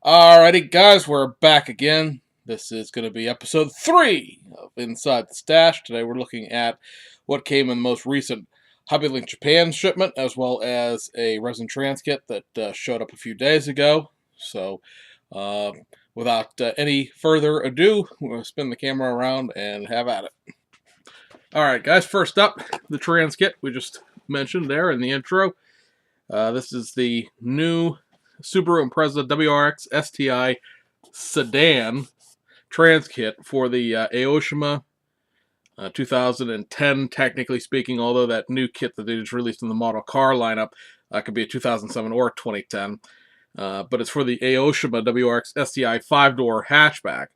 Alrighty, guys, we're back again. This is going to be episode 3 of Inside the Stash. Today we're looking at what came in the most recent HobbyLink Japan shipment, as well as a resin transkit that showed up a few days ago. So, without any further ado, we're going to spin the camera around and have at it. Alright, guys, first up, the transkit we just mentioned there in the intro. This is the new Subaru Impreza WRX STI sedan transkit for the Aoshima 2010, technically speaking, although that new kit that they just released in the model car lineup could be a 2007 or 2010. But it's for the Aoshima WRX STI 5-door hatchback.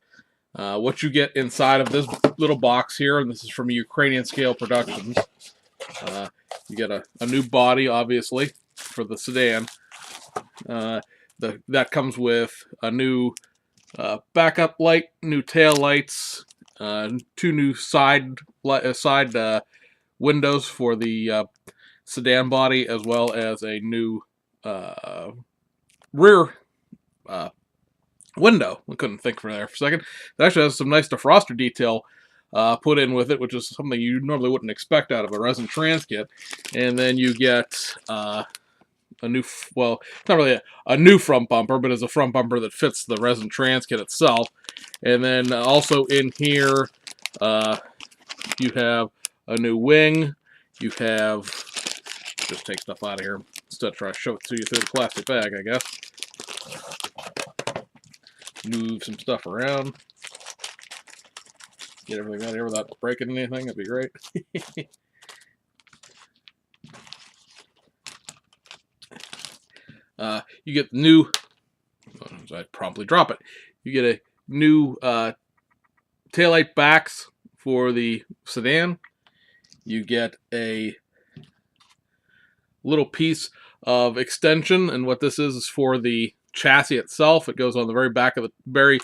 What you get inside of this little box here, and this is from Ukrainian Scale Productions, you get a new body, obviously, for the sedan. That comes with a new backup light, new tail lights, 2 new side windows for the sedan body, as well as a new rear window. I couldn't think for there for a second. It actually has some nice defroster detail put in with it, which is something you normally wouldn't expect out of a resin transkit. And then you get a new, well, it's not really a new front bumper, but it's a front bumper that fits the resin transkit itself. And then also in here, you have a new wing. You have, just take stuff out of here instead of try to show it to you through the plastic bag, I guess. Move some stuff around. Get everything out of here without breaking anything, that'd be great. You get new, I promptly drop it. You get a new taillight backs for the sedan. You get a little piece of extension, and what this is for the chassis itself. It goes on the very back of the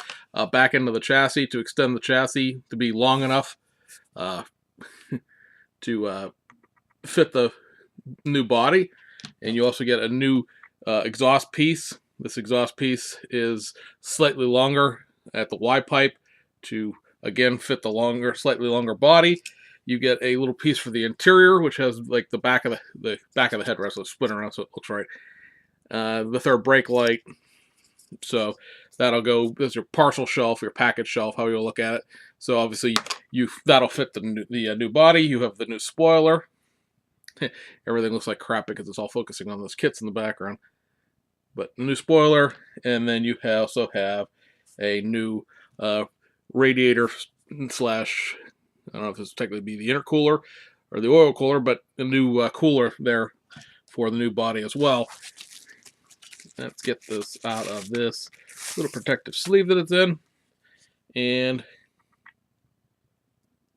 back end of the chassis to extend the chassis to be long enough to fit the new body. And you also get a new exhaust piece. This exhaust piece is slightly longer at the Y pipe to again fit the slightly longer body. You get a little piece for the interior, which has like the back of the headrest, so spin around so it looks right. The third brake light. So that'll go as your partial shelf, your package shelf, how you'll look at it. So obviously that'll fit the new body. You have the new spoiler. Everything looks like crap because it's all focusing on those kits in the background. But a new spoiler, and then you also have a new radiator slash, I don't know if this technically be the intercooler or the oil cooler, but a new cooler there for the new body as well. Let's get this out of this little protective sleeve that it's in. And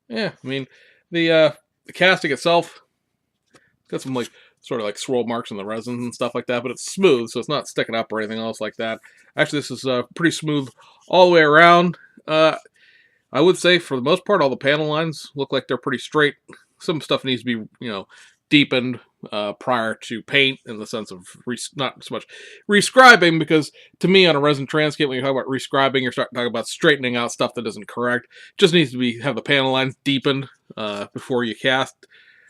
yeah, I mean, the casting itself got some like sort of like swirl marks on the resin and stuff like that, but it's smooth, so it's not sticking up or anything else like that. Actually, this is pretty smooth all the way around. I would say for the most part, all the panel lines look like they're pretty straight. Some stuff needs to be, deepened prior to paint, in the sense of not so much rescribing, because to me on a resin transkit, when you talk about rescribing, you're starting to talk about straightening out stuff that isn't correct. It just needs to have the panel lines deepened before you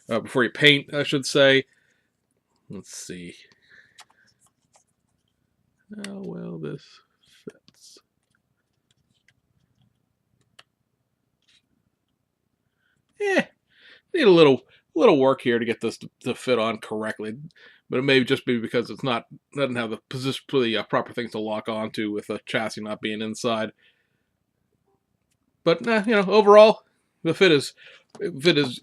before you paint, I should say. Let's see how well this fits. Need a little work here to get this to fit on correctly, but it may just be because it's doesn't have the position, the proper things to lock onto with the chassis not being inside. But overall, the fit is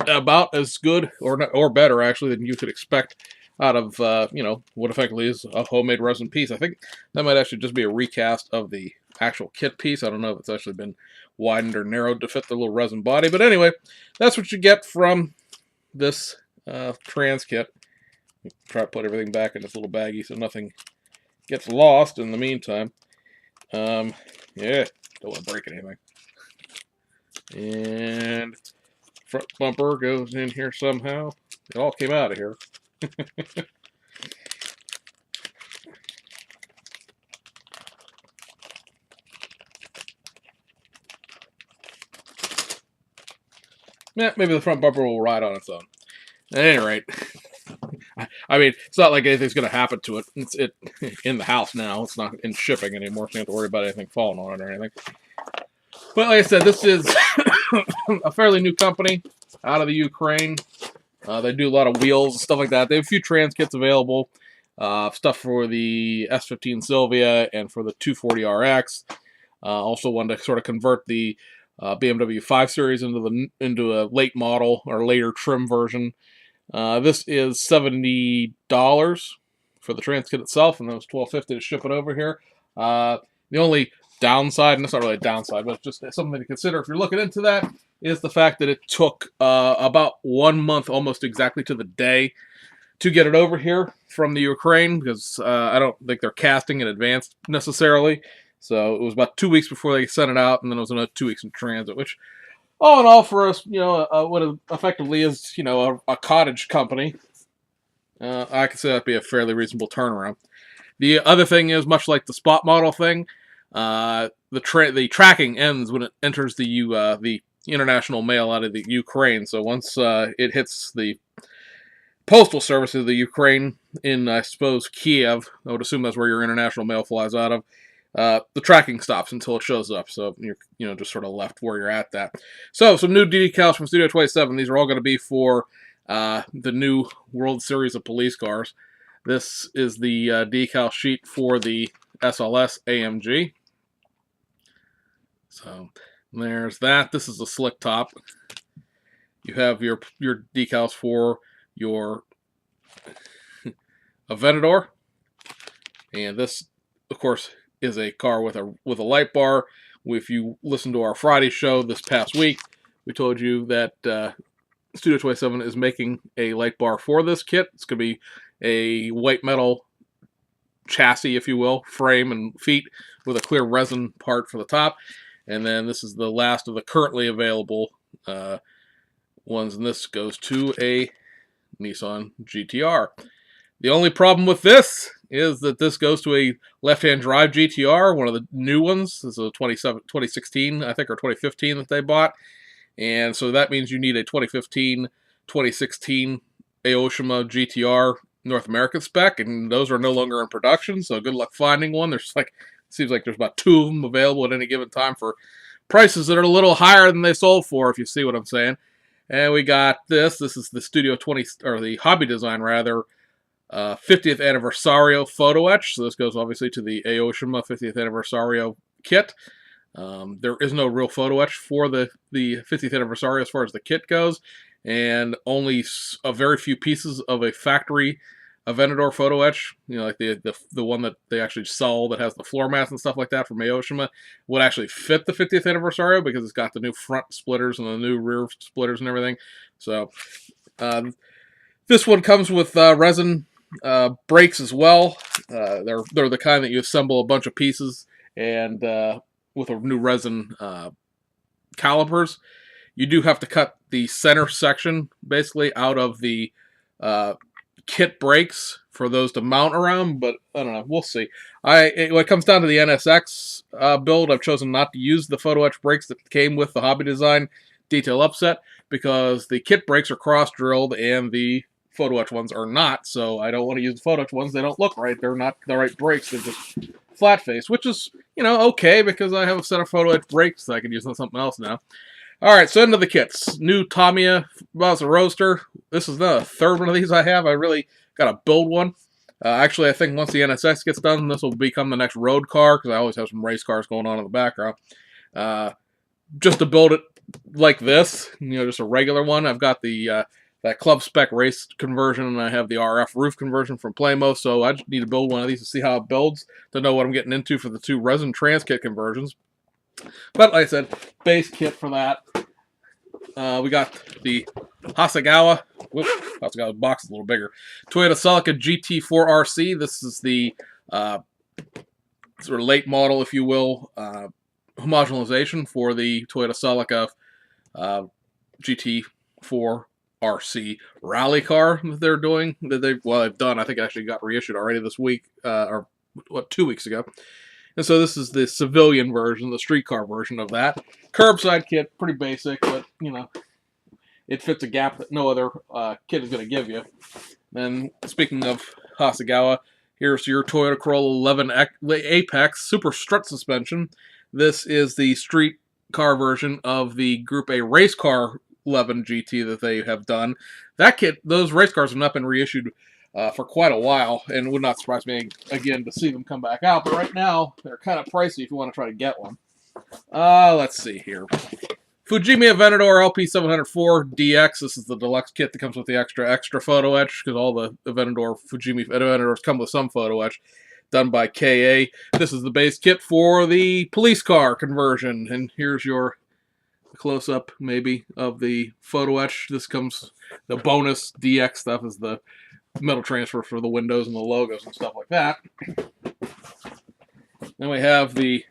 about as good or better actually than you could expect out of what effectively is a homemade resin piece. I think that might actually just be a recast of the actual kit piece. I don't know if it's actually been widened or narrowed to fit the little resin body, but anyway, that's what you get from this transkit. Try to put everything back in this little baggie so nothing gets lost in the meantime. Yeah, don't want to break anything. And front bumper goes in here somehow. It all came out of here. Yeah, maybe the front bumper will ride on its own. At any rate, I mean, it's not like anything's going to happen to it. It's in the house now. It's not in shipping anymore, so you don't have to worry about anything falling on it or anything. But like I said, this is a fairly new company out of the Ukraine. They do a lot of wheels and stuff like that. They have a few trans kits available. Stuff for the S15 Sylvia and for the 240RX. Also wanted to sort of convert the BMW 5 Series into a late model or later trim version. This is $70 for the trans kit itself, and then it's $12.50 to ship it over here. The only downside, and it's not really a downside, but just something to consider if you're looking into that, is the fact that it took about 1 month, almost exactly to the day, to get it over here from the Ukraine, because I don't think they're casting in advance necessarily. So it was about 2 weeks before they sent it out, and then it was another 2 weeks in transit, which, all in all, for us, what it effectively is, a cottage company, I could say that'd be a fairly reasonable turnaround. The other thing is, much like the spot model thing, the tracking ends when it enters the international mail out of the Ukraine. So once it hits the postal service of the Ukraine in, I suppose, Kiev, I would assume that's where your international mail flies out of, the tracking stops until it shows up. So you're just sort of left where you're at that. So some new decals from Studio 27. These are all going to be for the new World Series of police cars. This is the decal sheet for the SLS AMG. So there's that. This is a slick top. You have your decals for your Aventador, and this, of course, is a car with a light bar. If you listen to our Friday show this past week, we told you that Studio 27 is making a light bar for this kit. It's going to be a white metal chassis, if you will, frame and feet with a clear resin part for the top. And then this is the last of the currently available ones, and this goes to a Nissan GTR. The only problem with this is that this goes to a left-hand drive GTR, one of the new ones. This is a 2016, I think, or 2015 that they bought. And so that means you need a 2015, 2016 Aoshima GTR North American spec, and those are no longer in production, so good luck finding one. Seems like there's about 2 of them available at any given time for prices that are a little higher than they sold for, if you see what I'm saying. And we got this. This is the Studio 20, or the Hobby Design, rather, 50th Anniversario photo etch. So this goes obviously to the Aoshima 50th Anniversario kit. There is no real photo etch for the 50th Anniversary as far as the kit goes, and only a very few pieces of a factory Aventador photo etch, like the one that they actually sell that has the floor mats and stuff like that from Aoshima, would actually fit the 50th Anniversary because it's got the new front splitters and the new rear splitters and everything. So this one comes with resin brakes as well. They're the kind that you assemble a bunch of pieces and with a new resin calipers. You do have to cut the center section basically out of the kit brakes for those to mount around, but I don't know, we'll see. When it comes down to the NSX build, I've chosen not to use the photo etch brakes that came with the Hobby Design detail upset, because the kit brakes are cross drilled and the photo etch ones are not, so I don't want to use the photo etch ones. They don't look right. They're not the right brakes. They're just flat face, which is, okay, because I have a set of photo etch brakes that I can use on something else now. Alright, so into the kits. New Tamiya Mazda Roadster. This is the 3rd one of these I have. I really got to build one. Actually, I think once the NSX gets done, this will become the next road car, because I always have some race cars going on in the background. Just to build it like this, just a regular one. I've got the that club spec race conversion, and I have the RF roof conversion from Playmo, so I just need to build one of these to see how it builds, to know what I'm getting into for the 2 resin transkit conversions. But like I said, base kit for that. We got the Hasegawa. Whoops, Hasegawa's box is a little bigger. Toyota Celica GT4 RC. This is the sort of late model, if you will, homogenization for the Toyota Celica GT4 RC rally car that they're doing. They've done. I think it actually got reissued already this week, or 2 weeks ago. And so this is the civilian version, the street car version of that. Curbside kit, pretty basic, but, it fits a gap that no other kit is going to give you. And speaking of Hasegawa, here's your Toyota Corolla 11 Apex Super Strut Suspension. This is the street car version of the Group A race car 11 GT that they have done. That kit, those race cars have not been reissued for quite a while, and would not surprise me again to see them come back out. But right now, they're kind of pricey if you want to try to get one. Let's see here. Fujimi Aventador LP704 DX. This is the deluxe kit that comes with the extra photo etch, because all the Fujimi Aventadors come with some photo etch, done by KA. This is the base kit for the police car conversion, and here's your close-up, maybe, of the photo etch. This comes, the bonus DX stuff is the metal transfer for the windows and the logos and stuff like that. Then we have the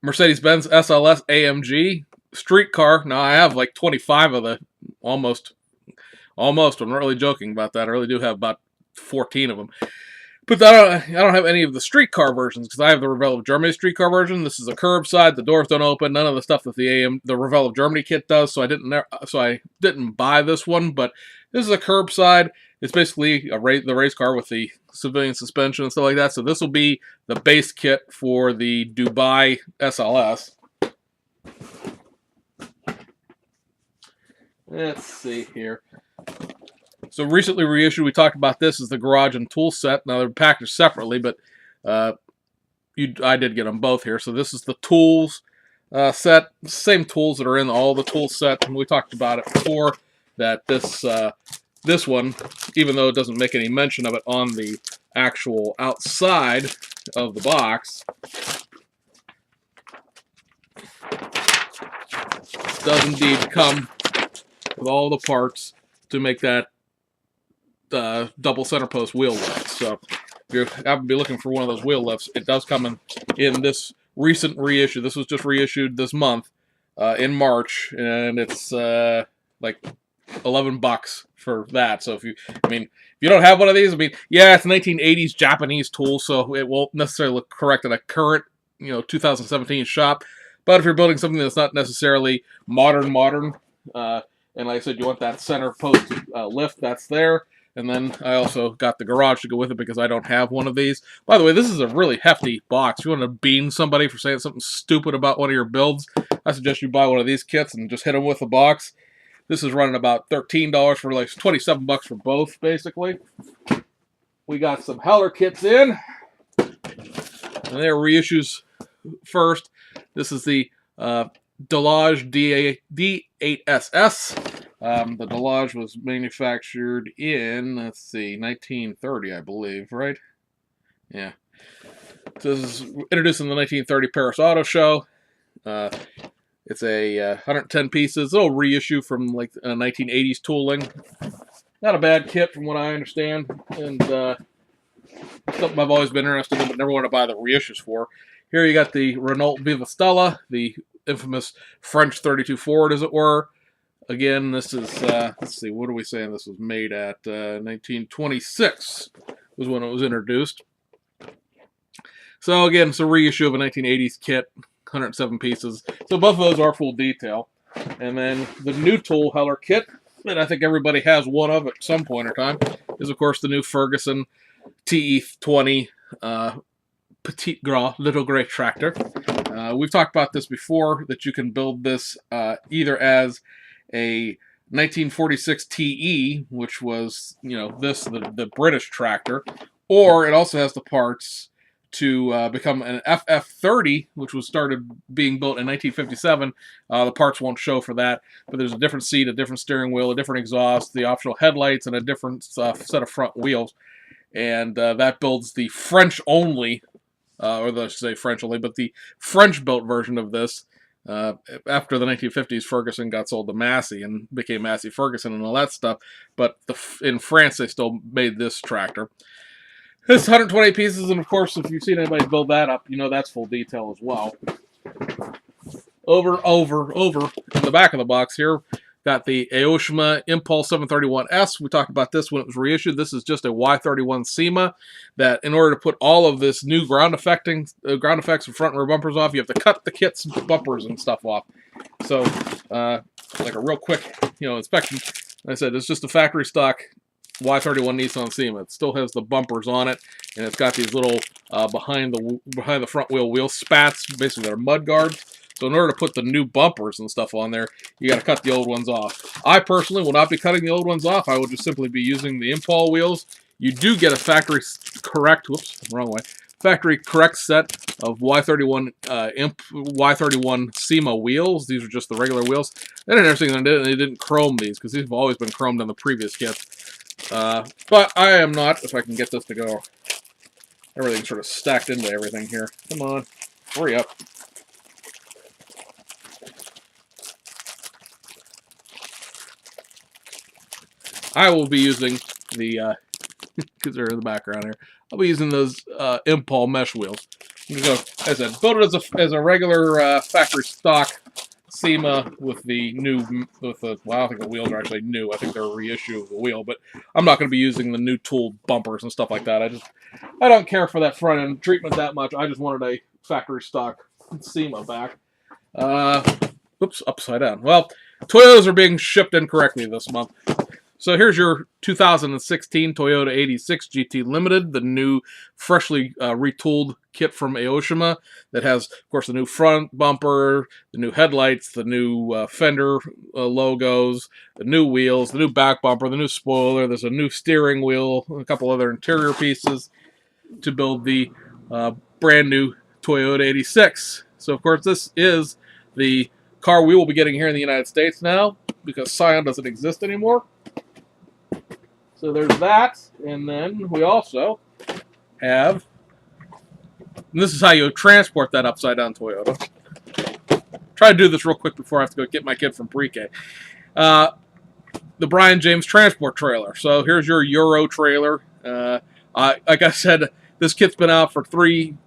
Mercedes-Benz SLS AMG street car. Now, I have like 25 of the, almost, I'm not really joking about that. I really do have about 14 of them. But I don't have any of the streetcar versions, because I have the Revell of Germany streetcar version. This is a curbside. The doors don't open. None of the stuff that the Revell of Germany kit does. So I didn't buy this one. But this is a curbside. It's basically the race car with the civilian suspension and stuff like that. So this will be the base kit for the Dubai SLS. Let's see here. So recently reissued, we talked about this as the garage and tool set. Now they're packaged separately, but I did get them both here. So this is the tools set, same tools that are in all the tool set. And we talked about it before, that this one, even though it doesn't make any mention of it on the actual outside of the box, does indeed come with all the parts to make that double center post wheel lift. So if you happen to be looking for one of those wheel lifts, it does come in this recent reissue. This was just reissued this month in March, and it's like $11 for that. So if you don't have one of these, yeah, it's a 1980s Japanese tool, so it won't necessarily look correct in a current 2017 shop. But if you're building something that's not necessarily modern, and like I said, you want that center post lift, that's there. And then I also got the garage to go with it, because I don't have one of these. By the way, this is a really hefty box. If you want to bean somebody for saying something stupid about one of your builds, I suggest you buy one of these kits and just hit them with the box. This is running about $13 for like $27 for both, basically. We got some Heller kits in, and they're reissues first. This is the Delage D8SS. The Delage was manufactured in, let's see, 1930, I believe, right? Yeah. So this is introduced in the 1930 Paris Auto Show. It's a 110 pieces. A little reissue from like 1980s tooling. Not a bad kit from what I understand, and something I've always been interested in but never want to buy the reissues for. Here you got the Renault Viva Stella, the infamous French 32 Ford, as it were. Again, this is, let's see, what are we saying this was made at? 1926 was when it was introduced. So again, it's a reissue of a 1980s kit, 107 pieces. So both of those are full detail. And then the new tool Heller kit, that I think everybody has one of at some point in time, is of course the new Ferguson TE20 Petit Gras, Little Gray Tractor. We've talked about this before, that you can build this either as a 1946 TE, which was, the British tractor, or it also has the parts to become an FF30, which was started being built in 1957. The parts won't show for that, but there's a different seat, a different steering wheel, a different exhaust, the optional headlights, and a different set of front wheels. And that builds the French-only, or I should say French-only, but the French-built version of this. After the 1950s, Ferguson got sold to Massey and became Massey Ferguson and all that stuff. But in France, they still made this tractor. It's 120 pieces, and of course, if you've seen anybody build that up, that's full detail as well. Over in the back of the box here, got the Aoshima Impulse 731S. We talked about this when it was reissued. This is just a Y31 SEMA that, in order to put all of this new ground effects and front and rear bumpers off, you have to cut the kit's bumpers and stuff off. So like a real quick, inspection. Like I said, it's just a factory stock Y31 Nissan SEMA. It still has the bumpers on it, and it's got these little behind the front wheel spats. Basically, they're mud guards. So in order to put the new bumpers and stuff on there, you got to cut the old ones off. I personally will not be cutting the old ones off. I will just simply be using the Impal wheels. You do get a factory correct, factory correct set of Y31 SEMA wheels. These are just the regular wheels. And interesting, they didn't chrome these because these have always been chromed on the previous kits. But I am not, if I can get this to go. Everything's sort of stacked into everything here. Come on, hurry up. I will be using the, because they're in the background here, I'll be using those Impal mesh wheels. So, as I said, build it as a regular factory stock SEMA with the new, well, I think the wheels are actually new. I think they're a reissue of the wheel, but I'm not going to be using the new tooled bumpers and stuff like that. I don't care for that front end treatment that much. I just wanted a factory stock SEMA back. Oops, upside down. Well, Toyotas are being shipped incorrectly this month. So here's your 2016 Toyota 86 GT Limited, the new, freshly retooled kit from Aoshima that has, of course, the new front bumper, the new headlights, the new fender logos, the new wheels, the new back bumper, the new spoiler. There's a new steering wheel, a couple other interior pieces to build the brand new Toyota 86. So, of course, this is the car we will be getting here in the United States now because Scion doesn't exist anymore. So there's that, and then we also have, and this is how you transport that upside-down Toyota. Try to do this real quick before I have to go get my kid from pre-K. The Brian James transport trailer. So here's your Euro trailer. Like I said, this kit's been out for three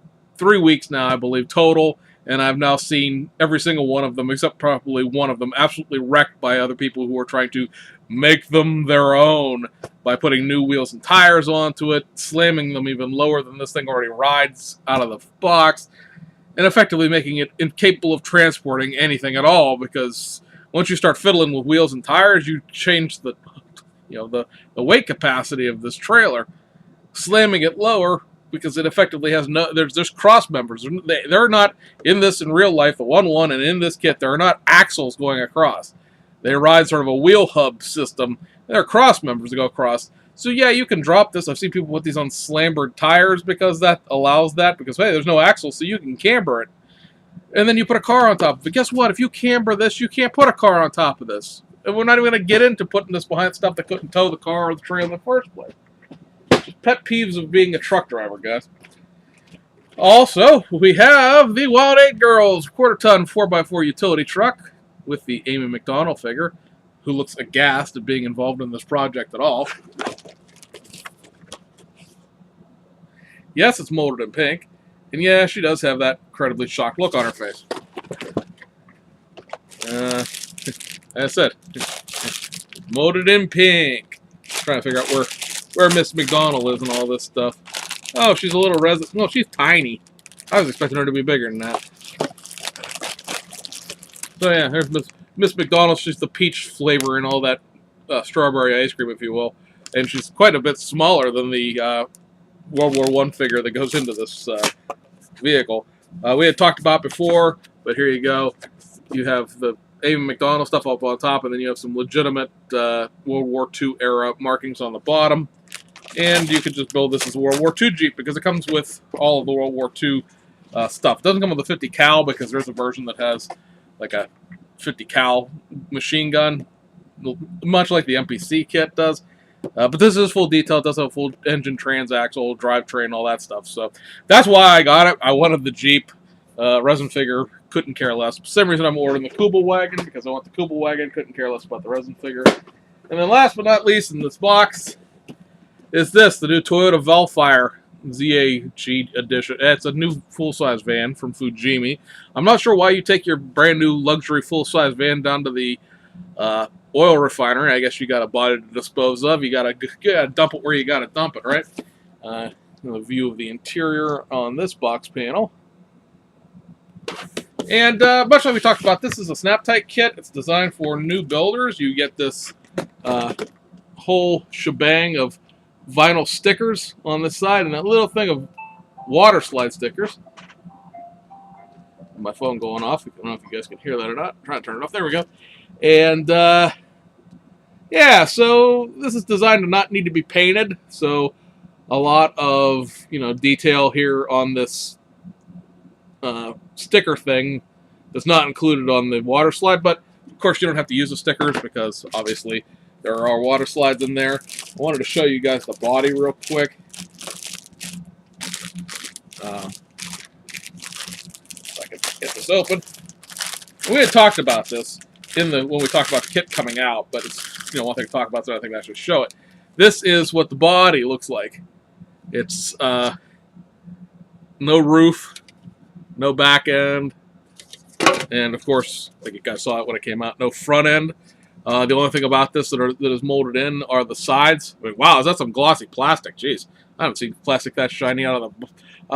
weeks now, I believe, total. And I've now seen every single one of them, except probably one of them, absolutely wrecked by other people who are trying to make them their own by putting new wheels and tires onto it, slamming them even lower than this thing already rides out of the box, and effectively making it incapable of transporting anything at all, because once you start fiddling with wheels and tires, you change the weight capacity of this trailer, slamming it lower, because it effectively has there's cross members. They're not in this in real life, the 1.1, and in this kit, there are not axles going across. They ride sort of a wheel hub system. There are cross members that go across. So yeah, you can drop this. I've seen people put these on slambered tires because that allows that, because hey, there's no axle, so you can camber it. And then you put a car on top. But guess what? If you camber this, you can't put a car on top of this. And we're not even going to get into putting this behind stuff that couldn't tow the car or the trailer in the first place. Pet peeves of being a truck driver, guys. Also, we have the Wild 8 Girls quarter-ton 4x4 utility truck with the Amy McDonald figure, who looks aghast at being involved in this project at all. Yes, it's molded in pink, and yeah, she does have that incredibly shocked look on her face. As I said, molded in pink. Trying to figure out where Miss McDonald is and all this stuff. Oh, she's a little resident. No, she's tiny. I was expecting her to be bigger than that. So yeah, here's Miss McDonald. She's the peach flavor and all that strawberry ice cream, if you will. And she's quite a bit smaller than the World War I figure that goes into this vehicle. We had talked about before, but here you go. You have the Amy McDonald stuff up on top, and then you have some legitimate World War II era markings on the bottom. And you could just build this as a World War II Jeep because it comes with all of the World War II stuff. It doesn't come with a 50 cal because there's a version that has like a 50 cal machine gun, much like the MPC kit does. But this is full detail. It does have a full engine, transaxle, drivetrain, all that stuff. So that's why I got it. I wanted the Jeep resin figure. Couldn't care less. For some reason, I'm ordering the Kubel wagon because I want the Kubel wagon. Couldn't care less about the resin figure. And then last but not least in this box is this, the new Toyota VELLFIRE ZAG edition. It's a new full-size van from Fujimi. I'm not sure why you take your brand new luxury full-size van down to the oil refinery. I guess you got a body to dispose of. You got to dump it where you got to dump it, right? The view of the interior on this box panel. And much like we talked about, this is a snap-tight kit. It's designed for new builders. You get this whole shebang of vinyl stickers on this side and that little thing of water slide stickers. My phone going off. I don't know if you guys can hear that or not. I'm trying to turn it off. There we go. And yeah, so this is designed to not need to be painted. So a lot of detail here on this sticker thing that's not included on the water slide. But of course, you don't have to use the stickers because obviously there are water slides in there. I wanted to show you guys the body real quick. If I can get this open. We had talked about this when we talked about the kit coming out, but it's one thing to talk about, so I think I should show it. This is what the body looks like. It's no roof, no back end, and of course, I think you guys saw it when it came out, no front end. The only thing about this that is molded in are the sides. I mean, wow, is that some glossy plastic? Jeez, I haven't seen plastic that shiny out of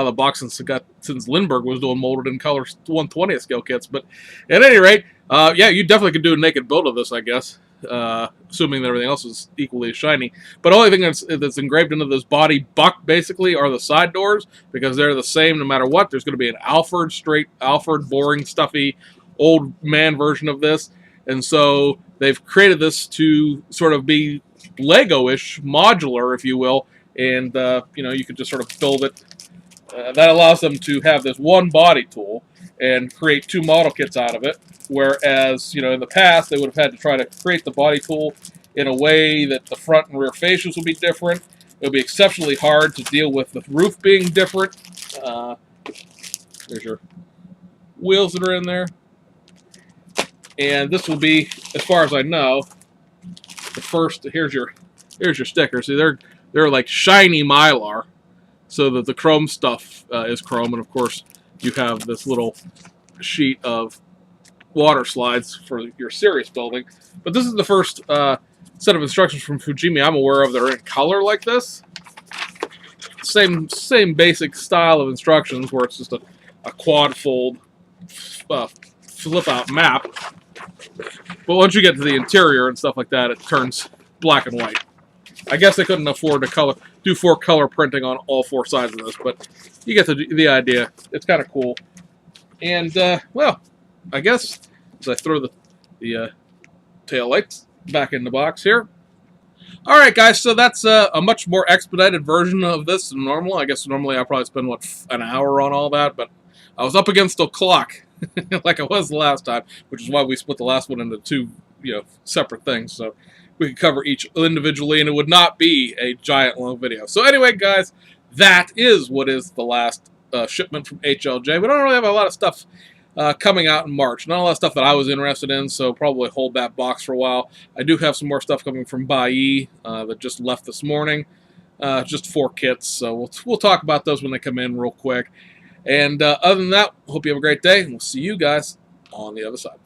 the box since Lindbergh was doing molded in color 1/20th scale kits. But at any rate, yeah, you definitely could do a naked build of this, I guess, assuming that everything else is equally as shiny. But the only thing that's engraved into this body buck basically are the side doors, because they're the same no matter what. There's going to be an Alford, straight Alford, boring, stuffy, old man version of this. And so they've created this to sort of be Lego-ish, modular, if you will, and you could just sort of build it. That allows them to have this one body tool and create two model kits out of it, whereas in the past they would have had to try to create the body tool in a way that the front and rear fascias would be different. It would be exceptionally hard to deal with the roof being different. There's your wheels that are in there. And this will be, as far as I know, the first. Here's your stickers. See, they're like shiny Mylar, so that the chrome stuff is chrome, and of course you have this little sheet of water slides for your serious building. But this is the first set of instructions from Fujimi I'm aware of that are in color like this. Same basic style of instructions where it's just a quad fold flip out map. But once you get to the interior and stuff like that, it turns black and white. I guess they couldn't afford to do 4 color printing on all 4 sides of this, but you get the idea. It's kind of cool. And, well, I guess as I throw the tail lights back in the box here. All right, guys, so that's a much more expedited version of this than normal. I guess normally I probably spend, an hour on all that, but I was up against the clock like I was the last time, which is why we split the last one into 2, separate things. So we could cover each individually, and it would not be a giant long video. So anyway, guys, that is what is the last shipment from HLJ. We don't really have a lot of stuff coming out in March. Not a lot of stuff that I was interested in, so probably hold that box for a while. I do have some more stuff coming from Bai that just left this morning. Just 4 kits, so we'll talk about those when they come in real quick. And other than that, hope you have a great day, and we'll see you guys on the other side.